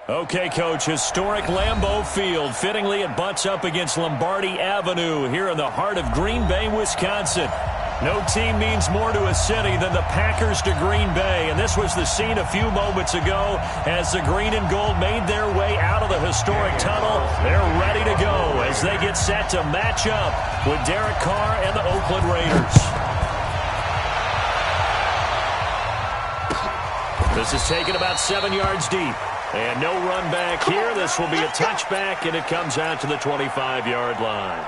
Okay, Coach, historic Lambeau Field. Fittingly, it butts up against Lombardi Avenue here in the heart of Green Bay, Wisconsin. No team means more to a city than the Packers to Green Bay, and this was the scene a few moments ago as the green and gold made their way out of the historic tunnel. They're ready to go as they get set to match up with Derek Carr and the Oakland Raiders. This is taken about 7 yards deep. And no run back here. This will be a touchback, and it comes out to the 25-yard line.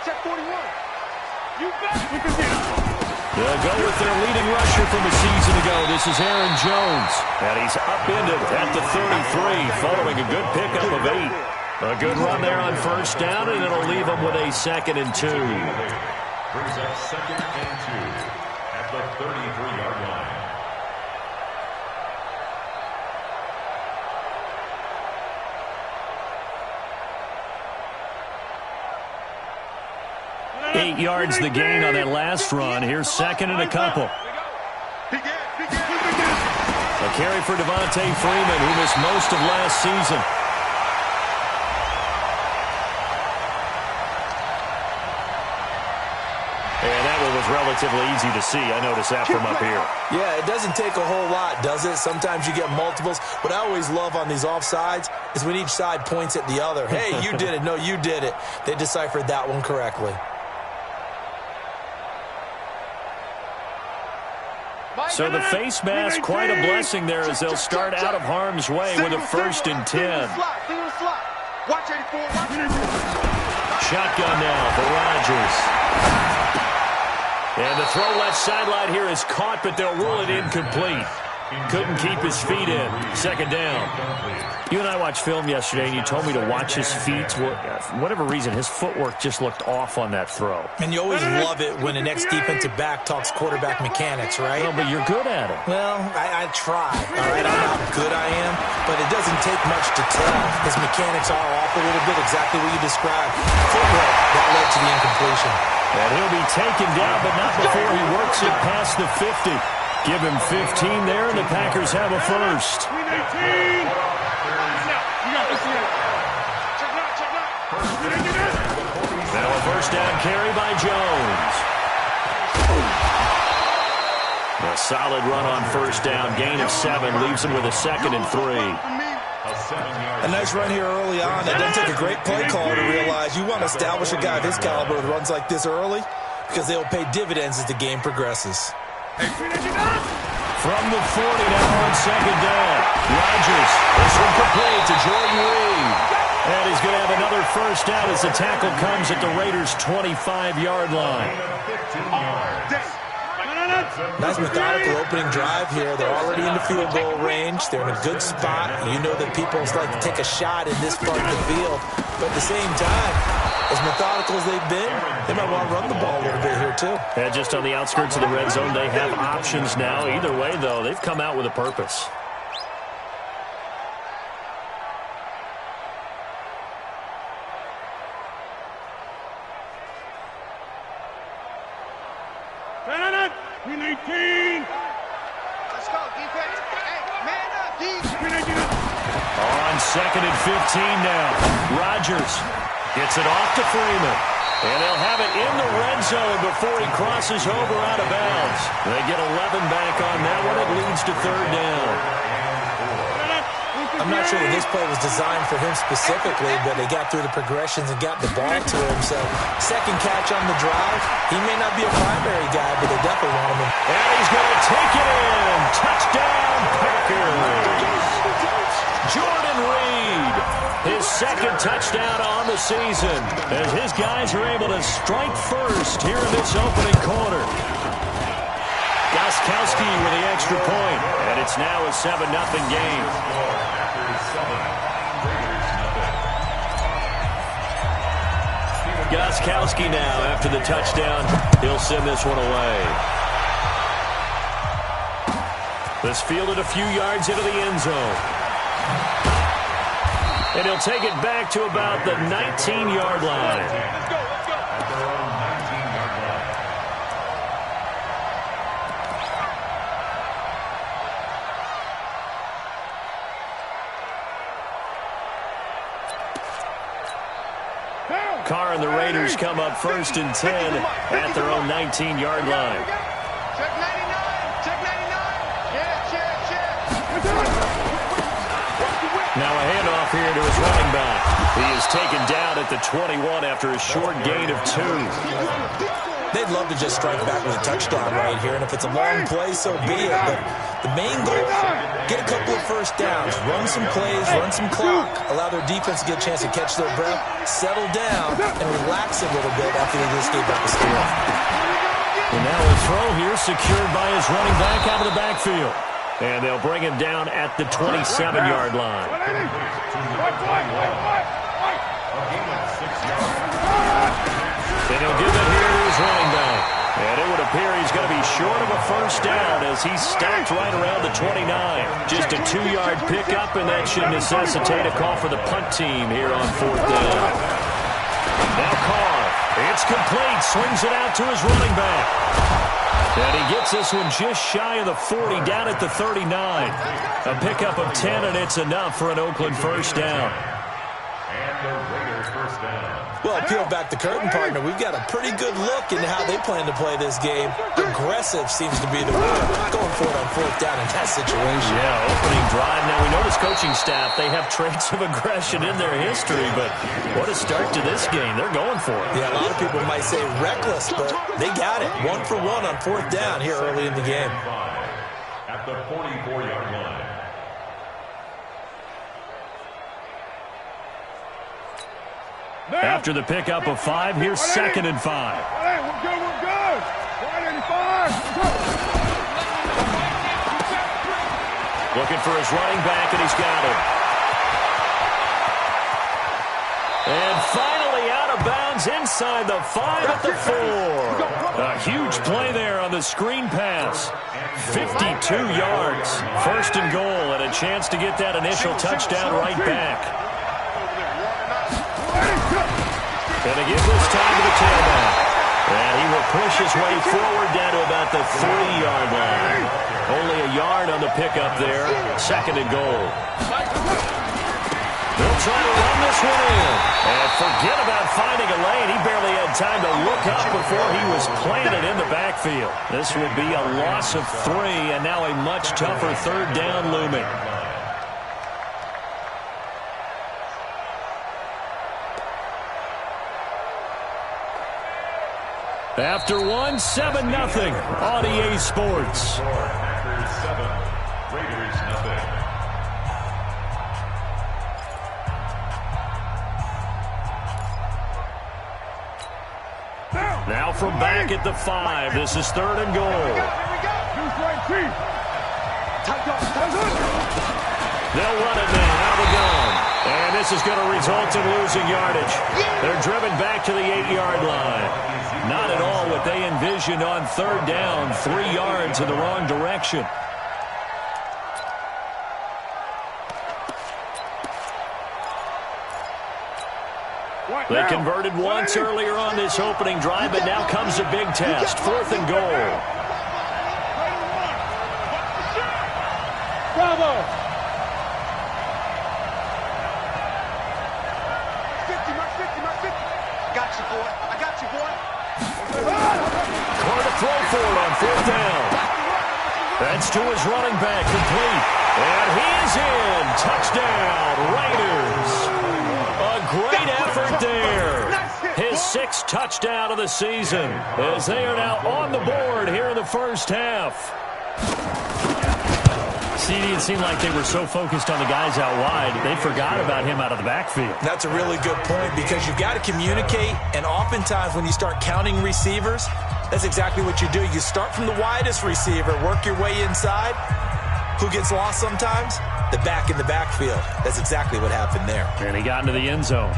Check 41. You bet. They'll go with their leading rusher from a season ago. This is Aaron Jones. And he's upended at the 33 following a good pickup of 8. A good run there on first down, and it'll leave them with a 2nd and 2. Brings up 2nd and 2 at the 33-yard line. Eight yards the gain on that last run. Here's 2nd and a couple. A carry for Devontae Freeman, who missed most of last season. And that one was relatively easy to see. I noticed that from up here. Yeah, it doesn't take a whole lot, does it? Sometimes you get multiples. What I always love on these offsides is when each side points at the other. Hey, you did it. No, you did it. They deciphered that one correctly. So the face mask, quite a blessing there as they'll start out of harm's way with a 1st and 10. Shotgun now for Rodgers. And the throw left sideline here is caught, but they'll rule it incomplete. Couldn't keep his feet in. 2nd down. You and I watched film yesterday, and you told me to watch his feet. For whatever reason, his footwork just looked off on that throw. And you always love it when the next defensive back talks quarterback mechanics, right? Well, but you're good at it. Well, I try, all right? I know how good I am, but it doesn't take much to tell. His mechanics are off a little bit, exactly what you described. Footwork, that led to the incompletion. And he'll be taken down, but not before he works it past the 50. Give him 15 there, and the Packers have a 1st. Now a 1st down carry by Jones. A solid run on 1st down. Gain of 7 leaves him with a 2nd and 3. A nice run here early on. It doesn't take a great play caller to realize you want to establish a guy of his caliber with runs like this early because they will pay dividends as the game progresses. From the 40 now on 2nd down. Rodgers. This one complete to Jordan Reed. And he's going to have another 1st down as the tackle comes at the Raiders' 25-yard line. Nice methodical opening drive here. They're already in the field goal range. They're in a good spot. You know that people like to take a shot in this part of the field. But at the same time, as methodical as they've been, they might want to run the ball a little bit here too. And just on the outskirts of the red zone, they have options now. Either way, though, they've come out with a purpose. Let's go, defense. Hey, man up, defense. On 2nd and 15 now. Rodgers gets it off to Freeman. And they'll have it in the red zone before he crosses over out of bounds. They get 11 back on that one. It leads to 3rd down. I'm not sure that this play was designed for him specifically, but they got through the progressions and got the ball to him. So, 2nd catch on the drive. He may not be a primary guy, but they definitely want him in. And he's going to take it in. Touchdown, Packers. Jordan Reed, his 2nd touchdown on the season, as his guys are able to strike first here in this opening quarter. Gostkowski with the extra point, and it's now a 7-0 game. Gostkowski now after the touchdown. He'll send this one away. This fielded a few yards into the end zone. And he'll take it back to about the 19-yard line. Let's go. At their own 19-yard line. Carr and the Raiders come up 1st and 10 at their own 19-yard line. Check 99. Check 99. Check. Now a handoff here to his running back. He is taken down at the 21 after a short gain of 2. They'd love to just strike back with a touchdown right here, and if it's a long play, so be it. But the main goal, get a couple of first downs, run some plays, run some clock, allow their defense to get a chance to catch their breath, settle down, and relax a little bit after they just gave up the score. And now a throw here secured by his running back out of the backfield. And they'll bring him down at the 27-yard line. And he'll give it here to his running back. And it would appear he's going to be short of a first down as he's stopped right around the 29. Just a 2-yard pickup, and that should necessitate a call for the punt team here on 4th down. Now Carr. It's complete. Swings it out to his running back. And he gets this one just shy of the 40, down at the 39. A pickup of 10, and it's enough for an Oakland first down. And the Raiders first down. Well, peel back the curtain, partner. We've got a pretty good look into how they plan to play this game. Aggressive seems to be the word. Going for it on 4th down in that situation. Yeah, opening drive. Now, we know this coaching staff, they have traits of aggression in their history, but what a start to this game. They're going for it. Yeah, a lot of people might say reckless, but they got it. 1 for 1 on 4th down here early in the game. At the 44-yard line. After the pickup of 5, here's 2nd and 5. We're good. 185. Looking for his running back, and he's got him. And finally out of bounds inside the 5 at the 4. A huge play there on the screen pass. 52 yards. 1st and goal, and a chance to get that initial touchdown right back. And to give this time to the tailback. And he will push his way forward down to about the 3-yard line. Only a yard on the pickup there. 2nd and goal. They'll try to run this one in. And forget about finding a lane. He barely had time to look up before he was planted in the backfield. This will be a loss of 3, and now a much tougher 3rd down looming. After 1, 7-0 on EA Sports. Packers 7, Raiders nothing. Now from back at the 5, this is 3rd and goal. They'll run it now out of the gun. And this is going to result in losing yardage. They're driven back to the 8-yard line. Not at all what they envisioned on 3rd down. 3 yards in the wrong direction. They converted once earlier on this opening drive, but now comes a big test. 4th and goal. Bravo. Got you, boy. I got you, boy. Carr to throw for it on 4th down. That's to his running back, complete. And he is in. Touchdown, Raiders. A great effort there. His 6th touchdown of the season as they are now on the board here in the first half. CD, it seemed like they were so focused on the guys out wide, they forgot about him out of the backfield. That's a really good point because you've got to communicate, and oftentimes when you start counting receivers, that's exactly what you do. You start from the widest receiver, work your way inside. Who gets lost sometimes? The back in the backfield. That's exactly what happened there. And he got into the end zone.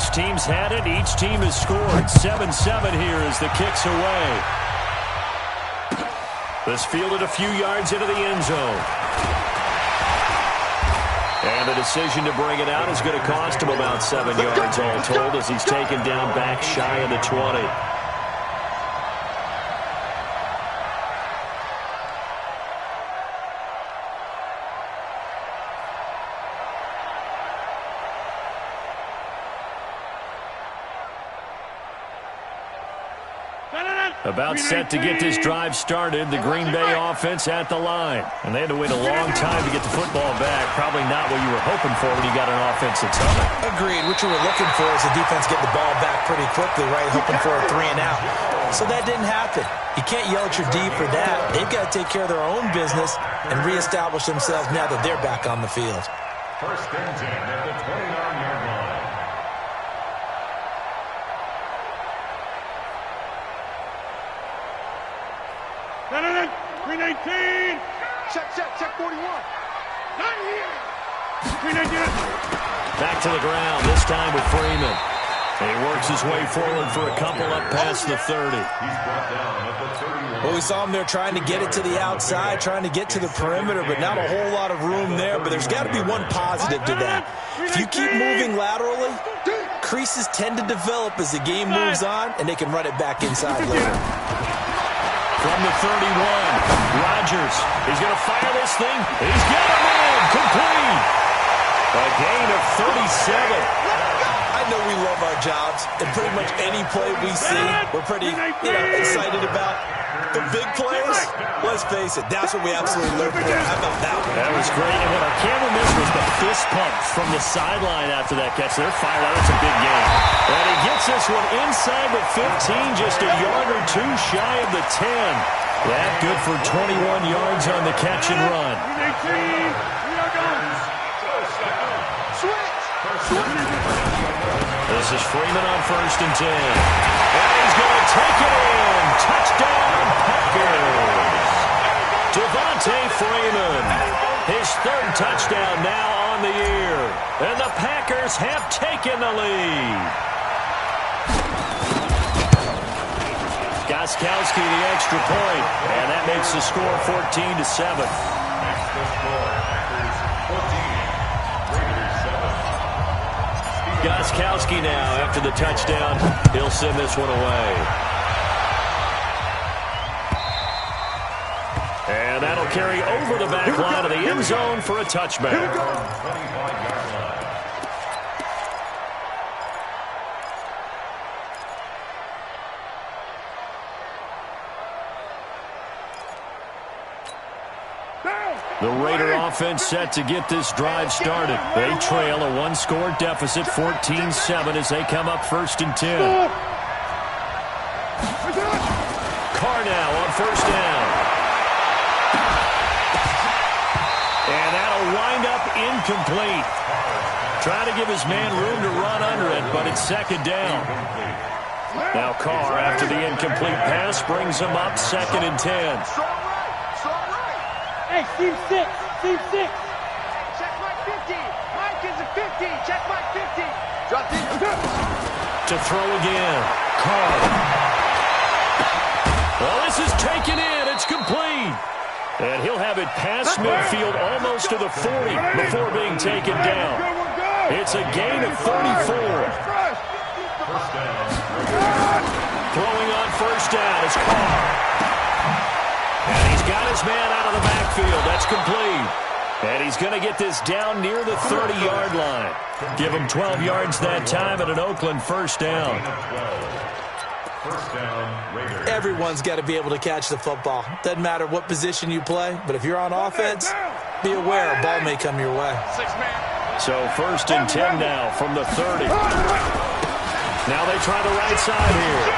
Each team's had it. Each team has scored. 7-7 here as the kick's away. This fielded a few yards into the end zone. And the decision to bring it out is going to cost him about 7 yards all told as he's taken down back shy of the 20. About set to get this drive started, the Green Bay offense at the line. And they had to wait a long time to get the football back. Probably not what you were hoping for when you got an offense that's humming. Agreed. What you were looking for is the defense getting the ball back pretty quickly, right? Hoping for a 3-and-out. So that didn't happen. You can't yell at your D for that. They've got to take care of their own business and reestablish themselves now that they're back on the field. First and 10 at the 29-yard line. Green 18. Check 41. Not here. Green 18. Back to the ground, this time with Freeman. And he works his way forward for a couple up past the 30. He's brought down at the 31. Well, we saw him there trying to get it to the outside, trying to get to the perimeter, but not a whole lot of room there. But there's got to be one positive to that. If you keep moving laterally, creases tend to develop as the game moves on, and they can run it back inside later. From the 31, Rodgers. He's going to fire this thing. He's got him in. Complete. A gain of 37. I know we love our jobs, and pretty much any play we see, we're pretty excited about. The big plays, let's face it, that's what we absolutely live for. How about that one? That was great. And what our camera missed was the fist pumps from the sideline after that catch. They're fired out. It's a big game. And he gets this one inside the 15, just a yard or two shy of the 10. That good for 21 yards on the catch and run. This is Freeman on first and 10. And he's going to take it in. Touchdown, Packers. Devontae Freeman. His third touchdown now on the year. And the Packers have taken the lead. Gostkowski the extra point. And that makes the score 14-7. That's the score. Packers 14. Raiders 7. Gostkowski now, after the touchdown, he'll send this one away. And that'll carry over the back line of the end zone for a touchback. 25-yard line. The Raider offense set to get this drive started. They trail a one-score deficit, 14-7, as they come up first and 10. Carr now on first down. And that'll wind up incomplete. Trying to give his man room to run under it, but it's second down. Now Carr, after the incomplete pass, brings him up second and 10. Hey, Steve 6. Check Mike 50. Mike is a 50. Check Mike 50. Drop in. To throw again. Carr. Well, this is taken in. It's complete. And he'll have it past midfield almost to the 40 before being taken down. It's a gain of 34. First down. Throwing on first down is Carr. And he's got his man out of the backfield. That's complete. And he's going to get this down near the 30-yard line. Give him 12 yards that time at an Oakland first down. First down, Raiders. Everyone's got to be able to catch the football. Doesn't matter what position you play, but if you're on offense, be aware a ball may come your way. So first and 10 now from the 30. Now they try the right side here.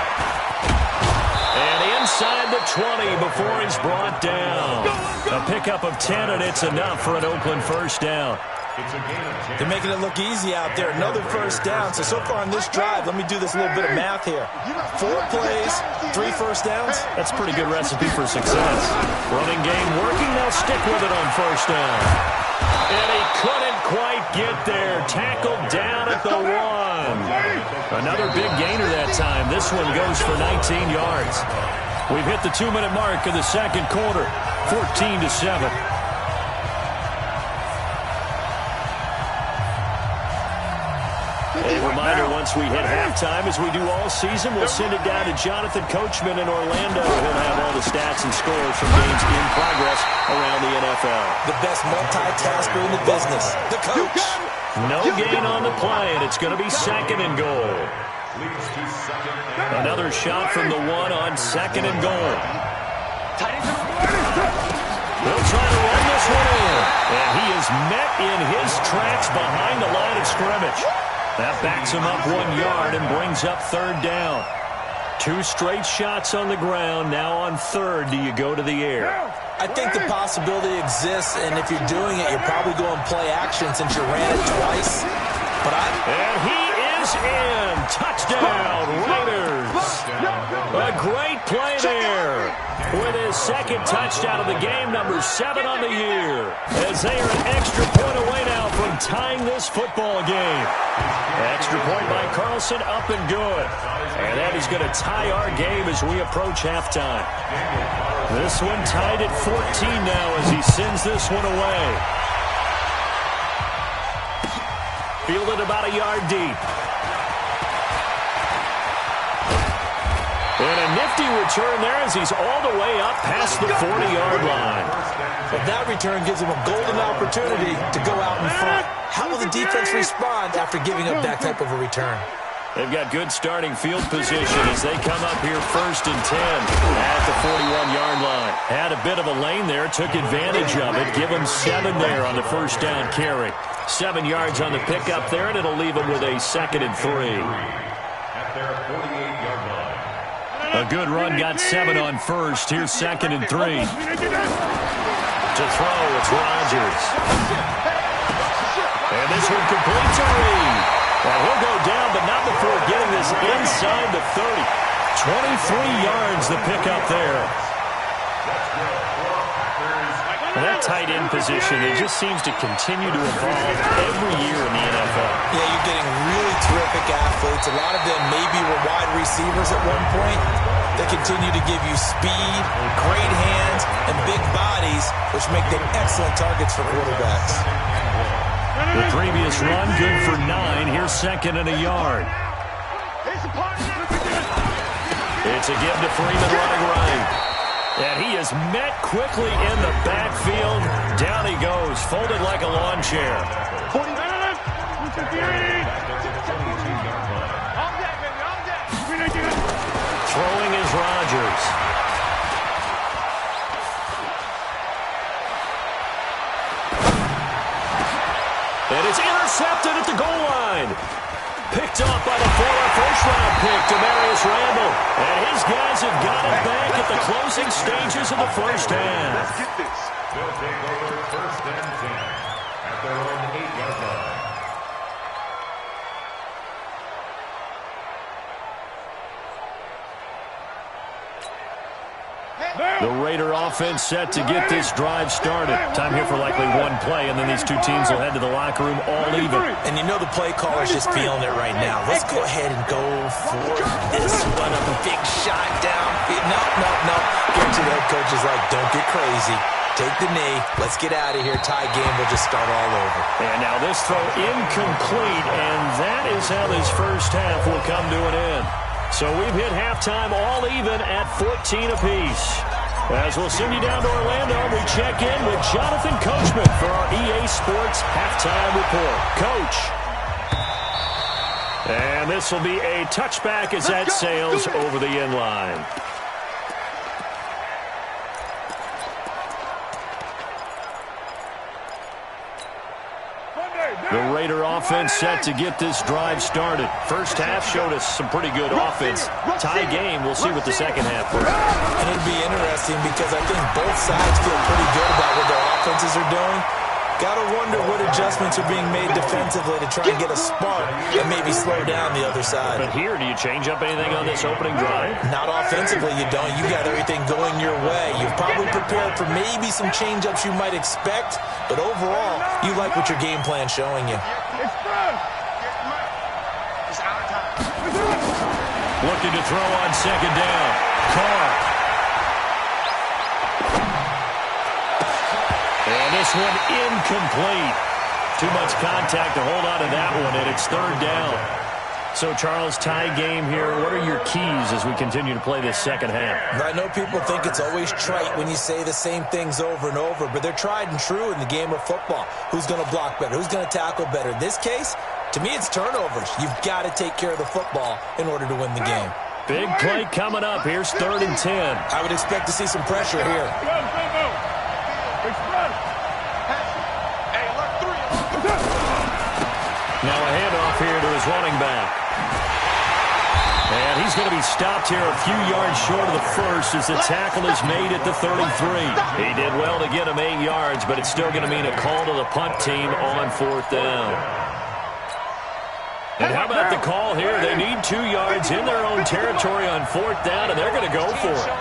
And inside the 20 before he's brought down. A pickup of 10, and it's enough for an Oakland first down. It's a gain of 10. They're making it look easy out there. Another first down. So far on this drive, let me do this little bit of math here. 4 plays, 3 first downs. That's a pretty good recipe for success. Running game working. They'll stick with it on first down. And he couldn't quite get there. Tackled down at the 1. Another big gainer that time. This one goes for 19 yards. We've hit the 2-minute mark of the second quarter. 14-7. A reminder, once we hit halftime, as we do all season, we'll send it down to Jonathan Coachman in Orlando. He'll have all the stats and scores from games in progress around the NFL. The best multitasker in the business, the coach. No gain on the play, and it's going to be 2nd and goal. Another shot from the 1 on 2nd and goal. They'll try to run this one in, and he is met in his tracks behind the line of scrimmage. That backs him up 1 yard and brings up 3rd down. 2 straight shots on the ground. Now on 3rd, do you go to the air? I think the possibility exists, and if you're doing it, you're probably going play action since you ran it twice. And he is in. Touchdown, Raiders. A great play there. With his 2nd touchdown of the game, number 7 on the year. As they are an extra point away now from tying this football game. Extra point by Carlson, up and good. And that is going to tie our game as we approach halftime. This one tied at 14 now as he sends this one away. Fielded about a yard deep. And a nifty return there as he's all the way up past the 40-yard line. But that return gives him a golden opportunity to go out in front. How will the defense respond after giving up that type of a return? They've got good starting field position as they come up here 1st and 10 at the 41-yard line. Had a bit of a lane there, took advantage of it. Give them 7 there on the 1st down carry. 7 yards on the pickup there, and it'll leave them with a 2nd and 3. At their 48-yard line. A good run, got 7 on 1st. Here's 2nd and 3. To throw, it's Rodgers. And this one complete to Reed. Well, he'll go down, but not before getting this inside the 30. 23 yards the pickup there. And that tight end position, it just seems to continue to evolve every year in the NFL. Yeah, you're getting really terrific athletes. A lot of them maybe were wide receivers at one point. They continue to give you speed, great hands, and big bodies, which make them excellent targets for quarterbacks. The previous run, good for 9. Here's 2nd and a yard. It's a give to Freeman running right. And he is met quickly in the backfield. Down he goes, folded like a lawn chair. Throwing is Rodgers. And it's intercepted at the goal line. Picked off by the former first-round pick, Demarius Randall. And his guys have got it back at the closing stages of the first half. Let's get this. They'll take over 1st and 10 at their own 8-yard line. The Raider offense set to get this drive started. Time here for likely one play, and then these two teams will head to the locker room all even. And you know the play caller's just feeling it right now. Let's go ahead and go for this one. A big shot down. No. Guarantee the head coach is like, don't get crazy. Take the knee. Let's get out of here. Tie game. We'll just start all over. And now this throw incomplete, and that is how this first half will come to an end. So we've hit halftime all even at 14 apiece. As we'll send you down to Orlando, we check in with Jonathan Coachman for our EA Sports Halftime Report. Coach. And this will be a touchback as that sails over the end line. The Raider offense set to get this drive started. First half showed us some pretty good offense. Tie game, we'll see what the second half brings. And it'll be interesting because I think both sides feel pretty good about what their offenses are doing. Got to wonder what adjustments are being made defensively to try and get a spark and maybe slow down the other side. But here, do you change up anything on this opening drive? Not offensively, you don't. You got everything going your way. You've probably prepared for maybe some change-ups you might expect, but overall, you like what your game plan's showing you. Looking to throw on second down. Carr. And this one incomplete. Too much contact to hold on to that one, and it's third down. So, Charles, tie game here. What are your keys as we continue to play this second half? I know people think it's always trite when you say the same things over and over, but they're tried and true in the game of football. Who's going to block better? Who's going to tackle better? In this case, to me, it's turnovers. You've got to take care of the football in order to win the game. Big play coming up. Here's 3rd and 10. I would expect to see some pressure here. Now a handoff here to his running back. And he's going to be stopped here a few yards short of the first as the tackle is made at the 33. He did well to get him 8 yards, but it's still going to mean a call to the punt team on 4th down. And how about the call here? They need 2 yards in their own territory on 4th down, and they're going to go for it.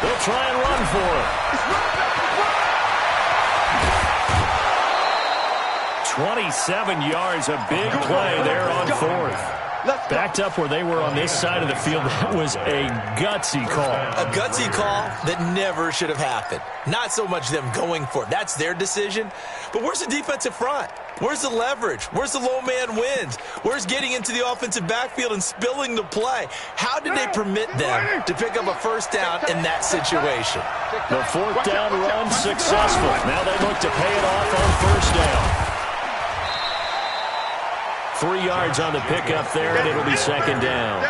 They'll try and run for it. 27 yards, a big play there on 4th. Backed up where they were on this side of the field. That was a gutsy call. A gutsy call that never should have happened. Not so much them going for it. That's their decision. But where's the defensive front? Where's the leverage? Where's the low man wins? Where's getting into the offensive backfield and spilling the play? How did they permit them to pick up a first down in that situation? The 4th down run successful. Now they look to pay it off on 1st down. 3 yards on the pickup there, and it'll be 2nd down.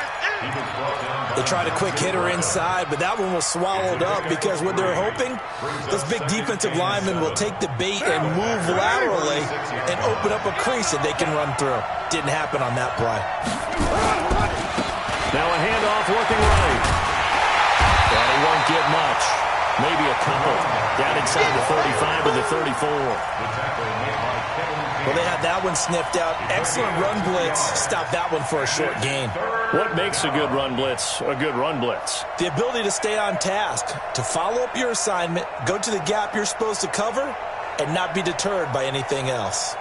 They tried a quick hitter inside, but that one was swallowed up because what they're hoping, those big defensive linemen will take the bait and move laterally and open up a crease that they can run through. Didn't happen on that play. Now a handoff working right. And he won't get much. Maybe a couple. Down inside the 35 or the 34. Well, they had that one sniffed out. Excellent run blitz. Stop that one for a short gain. What makes a good run blitz a good run blitz? The ability to stay on task, to follow up your assignment, go to the gap you're supposed to cover, and not be deterred by anything else.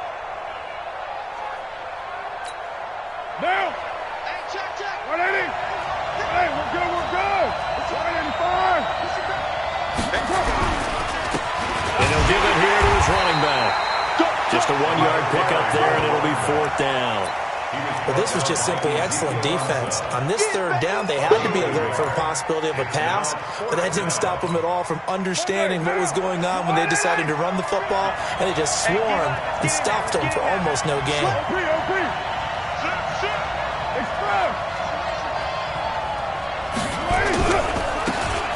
Now! Hey, check! 180! Hey, we're good! It's 185! And he'll give it here to his running back. Just a 1-yard pickup there, and it'll be 4th down. Well, this was just simply excellent defense. On this 3rd down, they had to be alert for the possibility of a pass, but that didn't stop them at all from understanding what was going on when they decided to run the football, and they just swarmed and stopped them for almost no gain.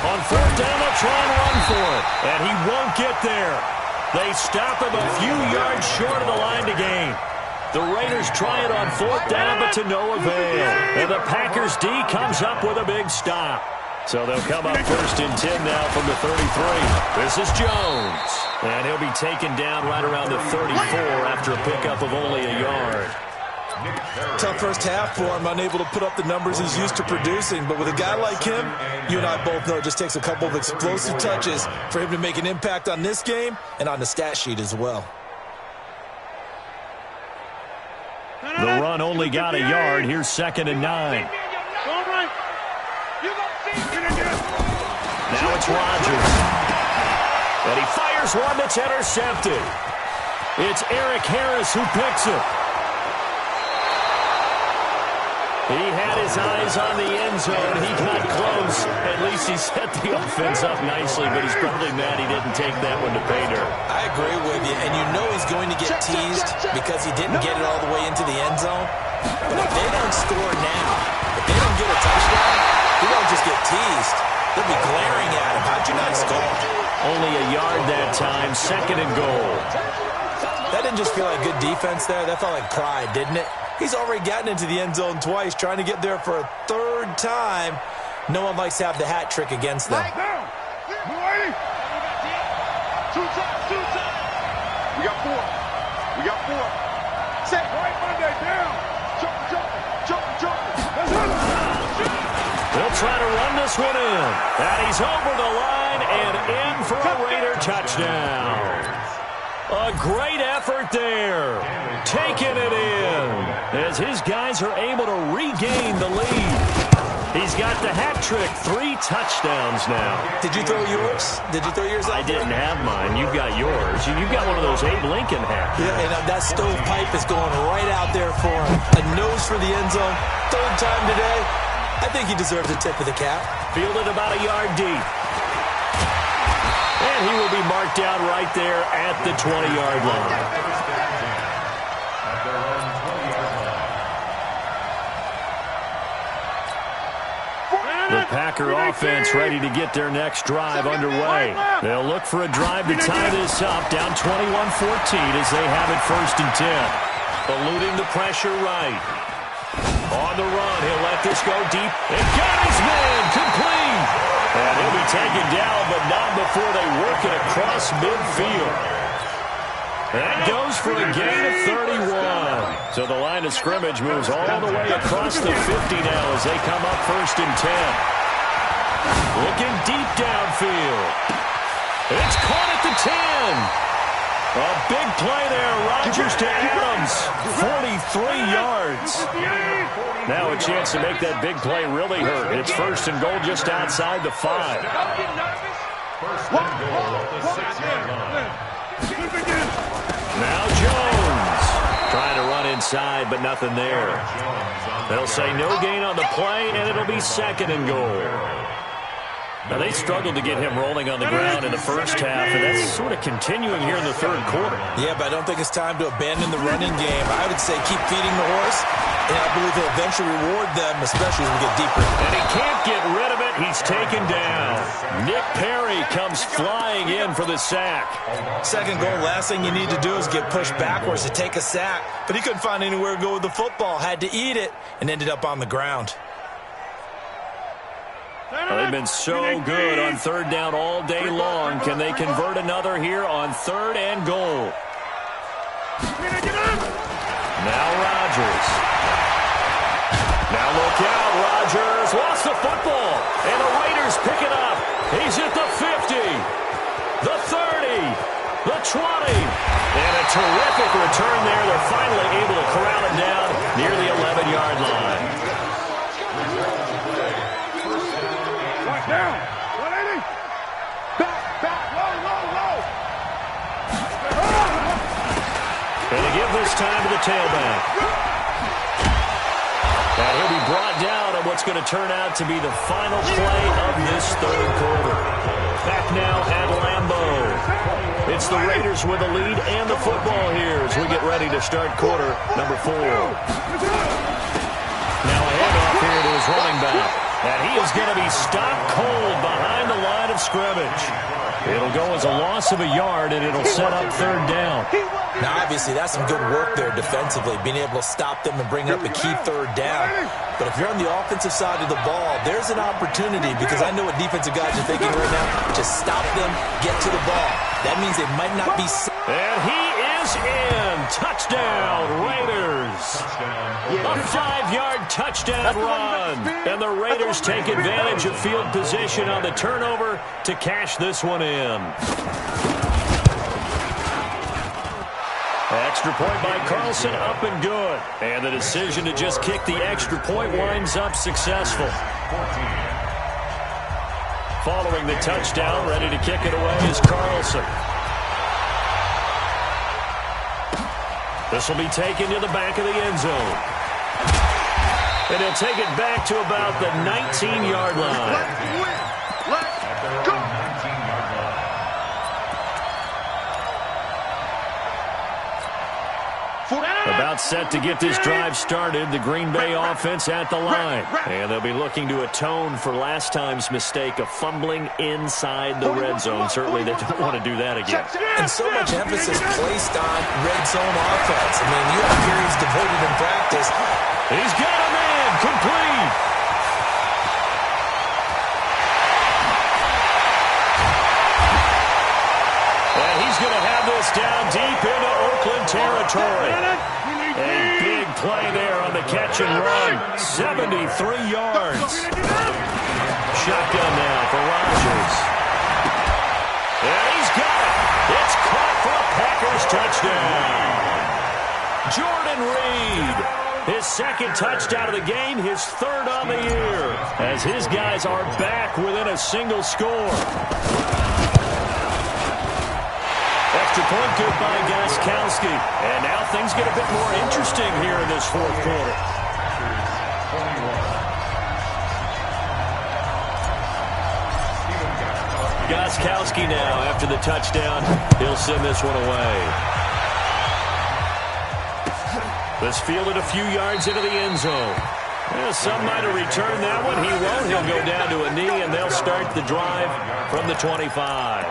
On 4th down, they'll try and run for it, and he won't get there. They stop him a few yards short of the line to gain. The Raiders try it on 4th down, but to no avail. And the Packers D comes up with a big stop. So they'll come up 1st and 10 now from the 33. This is Jones. And he'll be taken down right around the 34 after a pickup of only a yard. Tough first half for him, unable to put up the numbers he's used to producing. But with a guy like him, you and I both know it just takes a couple of explosive touches for him to make an impact on this game and on the stat sheet as well. The run only got a yard. Here's 2nd and 9. Now it's Rodgers. And he fires one that's intercepted. It's Eric Harris who picks it. He had his eyes on the end zone. He got close. At least he set the offense up nicely, but he's probably mad he didn't take that one to pay dirt. I agree with you, and you know he's going to get teased because he didn't get it all the way into the end zone. But if they don't score now, if they don't get a touchdown, he won't just get teased. They'll be glaring at him. How'd you not score? Only a yard that time, 2nd and goal. That didn't just feel like good defense there. That felt like pride, didn't it? He's already gotten into the end zone twice, trying to get there for a 3rd time. No one likes to have the hat trick against them. Two times. We got 4. Set. Right Monday, down. Jump. They'll try to run this one in. And he's over the line and in for a Raider touchdown. A great effort there. Taking it in as his guys are able to regain the lead. He's got the hat trick. 3 touchdowns now. Did you throw yours? I didn't have mine. You've got yours. You've got one of those Abe Lincoln hats. Yeah, and that stovepipe is going right out there for him. A nose for the end zone. 3rd time today. I think he deserves a tip of the cap. Fielded about a yard deep. And he will be marked down right there at the 20-yard line. The Packer offense ready to get their next drive underway. They'll look for a drive to tie this up, down 21-14 as they have it 1st and 10. Eluding the pressure right. On the run, he'll let this go deep. And got his man, complete. And he'll be taken down, but not before they work it across midfield. That goes for a gain of 31. So the line of scrimmage moves all the way across the 50 now as they come up 1st and 10. Looking deep downfield. It's caught at the 10. A big play there. Rodgers to Adams. 43 yards. Now a chance to make that big play really hurt. It's 1st and goal just outside the 5. First and goal at the 6-yard line. Now Jones trying to run inside, but nothing there. They'll say no gain on the play, and it'll be 2nd and goal. Now, they struggled to get him rolling on the ground in the first half, and that's sort of continuing here in the 3rd quarter. Yeah, but I don't think it's time to abandon the running game. I would say keep feeding the horse, and I believe he'll eventually reward them, especially as we get deeper. And he can't get rid of it. He's taken down. Nick Perry comes flying in for the sack. 2nd goal, last thing you need to do is get pushed backwards to take a sack. But he couldn't find anywhere to go with the football, had to eat it, and ended up on the ground. Well, they've been so good on 3rd down all day long. Can they convert another here on 3rd and goal? Now Rodgers. Now look out, Rodgers lost the football, and the Raiders pick it up. He's at the 50, the 30, the 20, and a terrific return there. They're finally able to corral it down near the 11-yard line. Down. 180. Back. Low. And they give this time to the tailback. And he'll be brought down on what's going to turn out to be the final play of this 3rd quarter. Back now at Lambeau. It's the Raiders with the lead and the football here as we get ready to start quarter number 4. Now a handoff here to his running back. And he is going to be stopped cold behind the line of scrimmage. It'll go as a loss of a yard, and it'll set up 3rd down. Now, obviously, that's some good work there defensively, being able to stop them and bring up a key 3rd down. But if you're on the offensive side of the ball, there's an opportunity, because I know what defensive guys are thinking right now. Just stop them, get to the ball. That means they might not be... And he is in. Touchdown, Raiders. A 5-yard touchdown run. And the Raiders take advantage of field position on the turnover to cash this one in. Extra point by Carlson, up and good. And the decision to just kick the extra point winds up successful. Following the touchdown, ready to kick it away is Carlson. This will be taken to the back of the end zone. And he'll take it back to about the 19-yard line. Let's go. About set to get this drive started, the Green Bay offense at the line. And they'll be looking to atone for last time's mistake of fumbling inside the red zone. Certainly they don't want to do that again. And so much emphasis placed on red zone offense. I mean, you have periods devoted in practice. He's got a man, complete. this down deep into Oakland territory. A big play there on the catch and run. 73 yards. Shotgun now for Rodgers. And he's got it. It's caught for a Packers touchdown. Jordan Reed, his second touchdown of the game, his third on the year, as his guys are back within a single score. Extra point good by Gostkowski. And now things get a bit more interesting here in this fourth quarter. Gostkowski now after the touchdown. He'll send this one away. Let's field it a few yards into the end zone. Well, some might have returned that one. He won't. He'll go down to a knee, and they'll start the drive from the 25.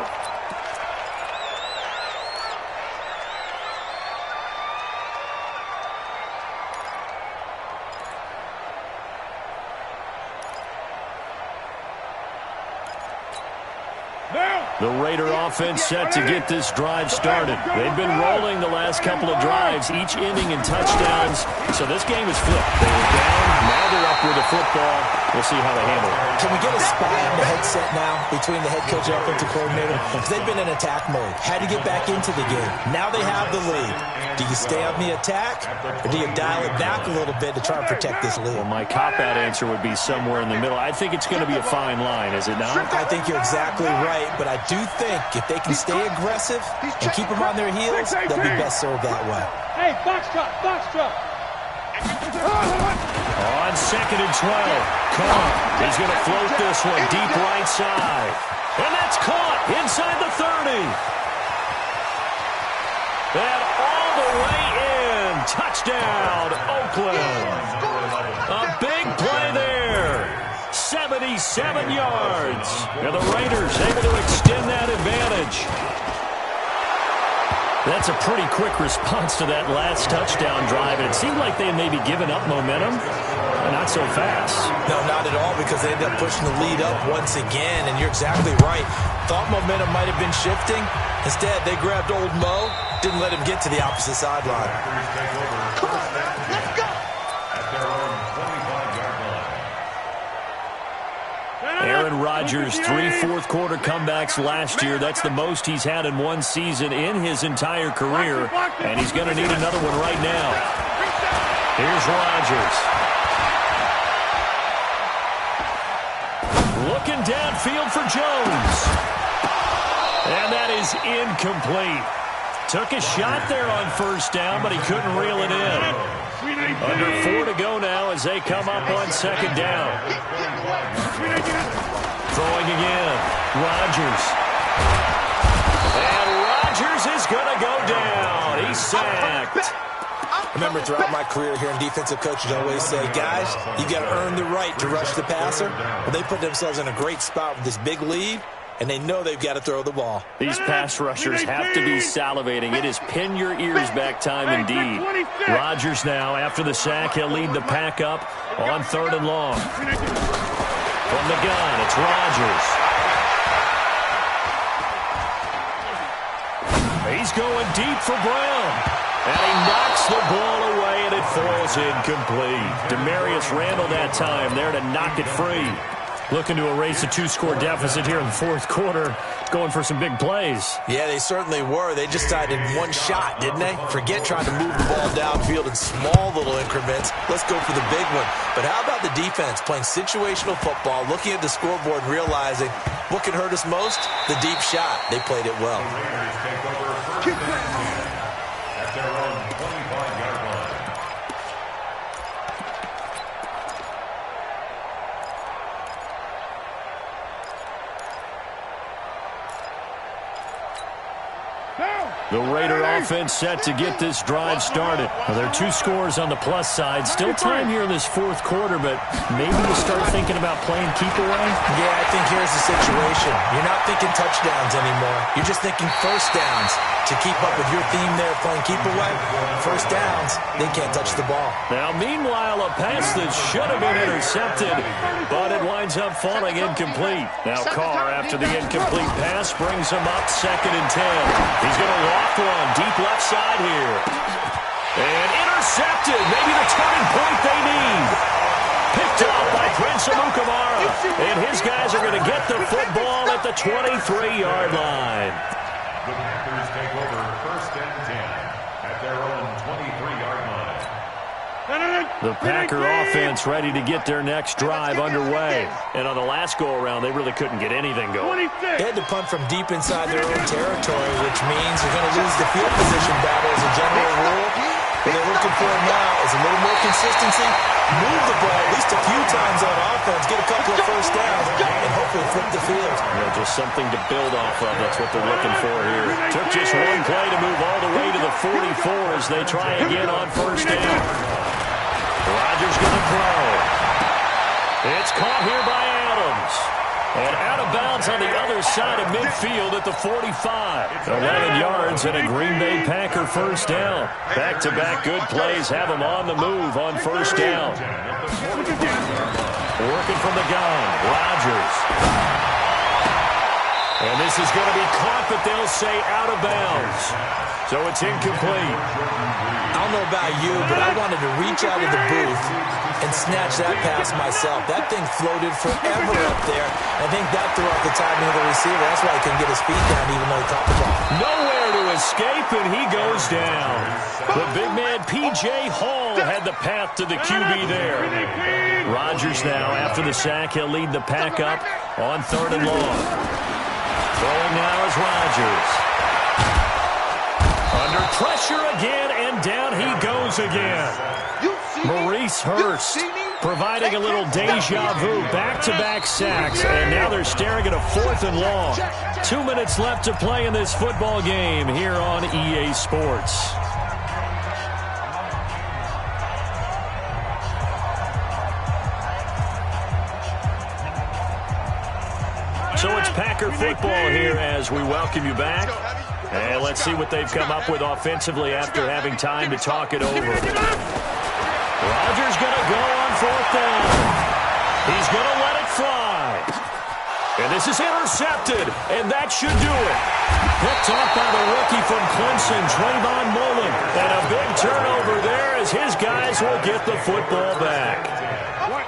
The Raider offense set to get this drive started. They've been rolling the last couple of drives, each ending in touchdowns. So this game is flipped. They were down, now they're up with the football. We'll see how they handle it. Can we get a spy on the headset now between the head coach and offensive coordinator? Because they've been in attack mode. Had to get back into the game. Now they have the lead. Do you stay on the attack, or do you dial it back a little bit to try and protect this lead? Well, my cop-out answer would be somewhere in the middle. I think it's going to be a fine line, is it not? I think you're exactly right, but I do think if they can stay aggressive and keep them on their heels, they'll be best served that way. Hey, box truck, box truck. On 2nd and 12, Cohen. He's going to float this one deep right side. And that's caught inside the 30. And all the way in. Touchdown, Oakland. A big play there. 77 yards. And the Raiders able to extend that advantage. That's a pretty quick response to that last touchdown drive. And it seemed like they had maybe given up momentum. Not so fast. No, not at all, because they ended up pushing the lead up once again. And you're exactly right. Thought momentum might have been shifting. Instead, they grabbed old Mo. Didn't let him get to the opposite sideline. Come on, let's go. At their own 25-yard line. Aaron Rodgers, 3 fourth-quarter comebacks last year. That's the most he's had in one season in his entire career. And he's going to need another one right now. Here's Rodgers. Looking downfield for Jones. And that is incomplete. Took a shot there on first down, but he couldn't reel it in. Under 4 to go now as they come up on second down. Throwing again. Rodgers. And Rodgers is going to go down. He's sacked. Remember, throughout my career here in defensive coaches, I always say, guys, you got to earn the right to rush the passer. Well, they put themselves in a great spot with this big lead, and they know they've got to throw the ball. These pass rushers have to be salivating. It is pin your ears back time indeed. Rodgers now, after the sack, he'll lead the pack up on 3rd and long. From the gun, it's Rodgers. He's going deep for Brown. And he knocks the ball away, and it falls incomplete. Demarius Randall that time there to knock it free. Looking to erase a 2-score deficit here in the fourth quarter. Going for some big plays. Yeah, they certainly were. They just decided one shot, didn't they? Forget trying to move the ball downfield in small little increments. Let's go for the big one. But how about the defense playing situational football, looking at the scoreboard and realizing what can hurt us most? The deep shot. They played it well. At their own 25-yard line. The Raider offense set to get this drive started. Well, there are 2 scores on the plus side. Still time here in this fourth quarter, but maybe you start thinking about playing keep away? Yeah, I think here's the situation. You're not thinking touchdowns anymore. You're just thinking first downs. To keep up with your theme there, playing keep away, first downs, they can't touch the ball. Now, meanwhile, a pass that should have been intercepted, but it winds up falling incomplete. Now, Carr, after the incomplete pass, brings him up 2nd and 10. He's going to soft one, deep left side here. And intercepted. Maybe the turning point they need. Picked off by Prince Amukamara. And his guys are going to get the football at the 23-yard line. The Packers take over 1st and 10 at their own 23-yard line. The Packer offense ready to get their next drive underway. And on the last go-around, they really couldn't get anything going. They had to punt from deep inside their own territory, which means you're going to lose the field position battle as a general rule. What they're looking for now is a little more consistency, move the ball at least a few times on offense, get a couple of first downs, and hopefully flip the field. Just something to build off of. That's what they're looking for here. Took just one play to move all the way to the 44 as they try again on first down. Rodgers going to throw. It's caught here by Adams. And out of bounds on the other side of midfield at the 45. 11 yards and a Green Bay Packer first down. Back-to-back good plays have them on the move on first down. Working from the gun, Rodgers. And this is going to be caught, but they'll say out of bounds. So it's incomplete. I don't know about you, but I wanted to reach out of the booth and snatch that pass myself. That thing floated forever up there. I think that threw off the timing of the receiver. That's why he couldn't get his feet down even though he caught the ball. Nowhere to escape, and he goes down. The big man, P.J. Hall, had the path to the QB there. Rodgers now, after the sack, he'll lead the pack up on 3rd and long. Throwing now is Rodgers. Under pressure again, and down he goes again. Maurice Hurst providing a little deja vu, back-to-back sacks, and now they're staring at a 4th and long. 2 minutes left to play in this football game here on EA Sports. So it's Packer football here as we welcome you back. And let's see what they've come up with offensively after having time to talk it over. Rodgers going to go on 4th down. He's going to let it fly. And this is intercepted, and that should do it. Picked off by the rookie from Clemson, Trayvon Mullen. And a big turnover there as his guys will get the football back.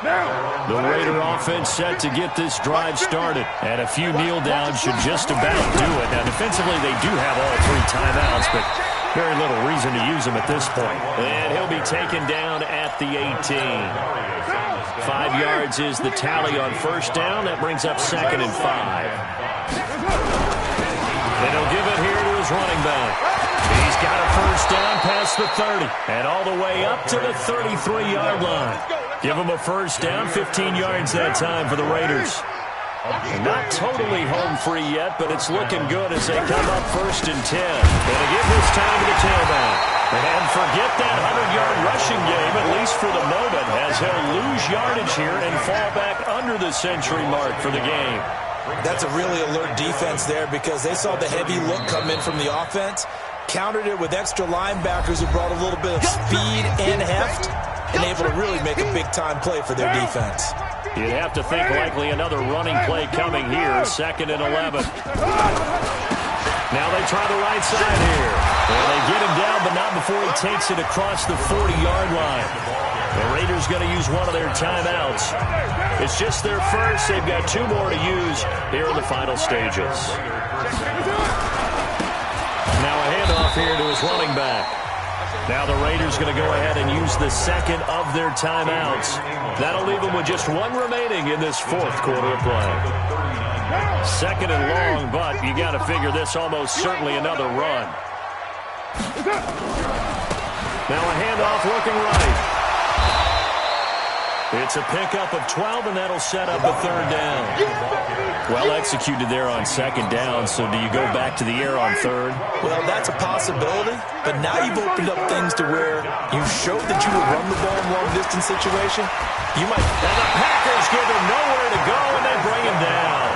The Raider offense set to get this drive started. And a few kneel downs should just about do it. Now, defensively, they do have all 3 timeouts, but very little reason to use them at this point. And he'll be taken down at the 18. 5 yards is the tally on first down. That brings up 2nd and 5. And he'll give it here to his running back. He's got a first down past the 30 and all the way up to the 33-yard line. Give him a first down, 15 yards that time for the Raiders. Not totally home free yet, but it's looking good as they come up 1st and 10. Gonna give this time to the tailback. And forget that 100-yard rushing game, at least for the moment, as he'll lose yardage here and fall back under the century mark for the game. That's a really alert defense there because they saw the heavy look come in from the offense, countered it with extra linebackers who brought a little bit of speed and heft, and able to really make a big-time play for their defense. You'd have to think likely another running play coming here, 2nd and 11. Now they try the right side here. And they get him down, but not before he takes it across the 40-yard line. The Raiders going to use one of their timeouts. It's just their first. They've got 2 more to use here in the final stages. Now a handoff here to his running back. Now the Raiders going to go ahead and use the 2nd of their timeouts. That'll leave them with just 1 remaining in this 4th quarter of play. 2nd and long, but you got to figure this almost certainly another run. Now a handoff looking right. It's a pickup of 12, and that'll set up a 3rd down. Well executed there on 2nd down, so do you go back to the air on 3rd? Well, that's a possibility, but now you've opened up things to where you showed that you would run the ball in long-distance situation. You might. And the Packers give him nowhere to go, and they bring him down.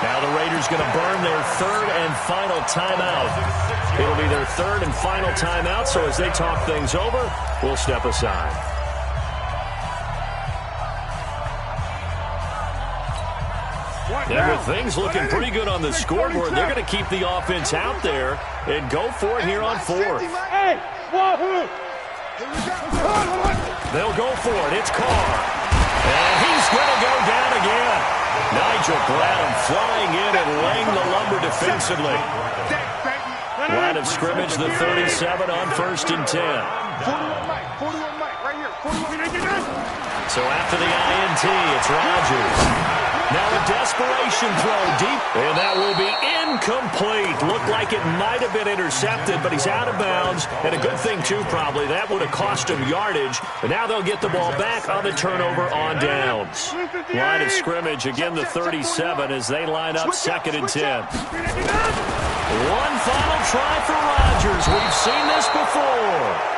Now the Raiders going to burn their 3rd and final timeout. It'll be their 3rd and final timeout, so as they talk things over, we'll step aside. And with things looking pretty good on the scoreboard, they're going to keep the offense out there and go for it here on fourth. Hey, wahoo! They'll go for it. It's Carr. And he's going to go down again. Nigel Bradham flying in and laying the lumber defensively. Line of scrimmage, the 37 on 1st and 10. 41 Mike, right here. 41. So after the INT, it's Rodgers. Now a desperation throw deep, and that will be incomplete. Looked like it might have been intercepted, but he's out of bounds. And a good thing, too, probably. That would have cost him yardage. But now they'll get the ball back on the turnover on downs. Line of scrimmage, again the 37 as they line up 2nd and 10. One final try for Rodgers. We've seen this before.